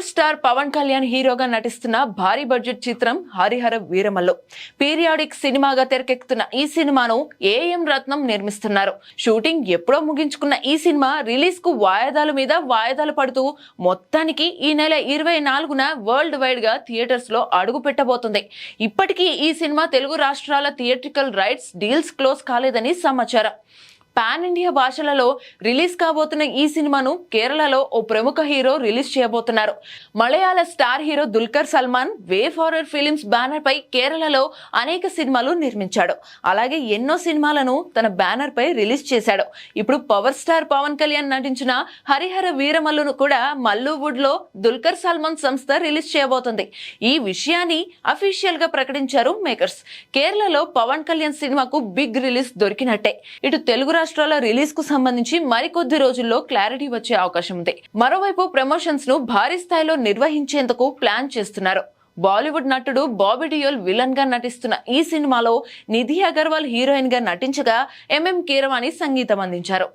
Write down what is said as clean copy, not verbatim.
Power star Pawan Kalyan హీరోగా నటిస్తున్న భారీ బడ్జెట్ చిత్రం హరిహర వీరమల్లు పీరియాడిక్ సినిమాగా తెరకెక్కుతున్న ఈ సినిమాను ఏఎం రత్నం నిర్మిస్తున్నారు. షూటింగ్ ఎప్పుడో ముగించుకున్న ఈ సినిమా రిలీజ్ కు వాయిదాల మీద వాయిదాలు పడుతూ మొత్తానికి ఈ నెల 24న వరల్డ్ వైడ్ గా థియేటర్స్ లో అడుగు పెట్టబోతుంది. ఇప్పటికీ ఈ సినిమా తెలుగు రాష్ట్రాల థియేట్రికల్ రైట్స్ డీల్స్ క్లోజ్ కాలేదని సమాచారం. పాన్ ఇండియా భాషలలో రిలీజ్ కాబోతున్న ఈ సినిమాను కేరళలో ఓ ప్రముఖ హీరో రిలీజ్ చేయబోతున్నారు. Malayalam star hero Dulquer Salmaan Wayfarer films banner పై కేరళలో అనేక సినిమాలు నిర్మించాడు. అలాగే ఎన్నో సినిమాలను తన బ్యానర్ పై రిలీజ్ చేశాడు. ఇప్పుడు పవర్ స్టార్ పవన్ కళ్యాణ్ నటించిన హరిహర వీరమల్లును కూడా మల్లువుడ్ లో దుల్కర్ సల్మాన్ సంస్థ రిలీజ్ చేయబోతుంది. ఈ విషయాన్ని అఫీషియల్ గా ప్రకటించారు మేకర్స్. కేరళలో పవన్ కళ్యాణ్ సినిమాకు బిగ్ రిలీజ్ దొరికినట్టే. ఇటు తెలుగు రాష్ట్రాల రిలీజ్ కు సంబంధించి మరికొద్ది రోజుల్లో క్లారిటీ వచ్చే అవకాశం ఉంది. మరోవైపు ప్రమోషన్స్ ను భారీ స్థాయిలో నిర్వహించేందుకు ప్లాన్ చేస్తున్నారు. బాలీవుడ్ నటుడు బాబీ డియోల్ విలన్ గా నటిస్తున్న ఈ సినిమాలో నిధి అగర్వాల్ హీరోయిన్ గా నటించగా ఎంఎం కీరవాణి సంగీతం అందించారు.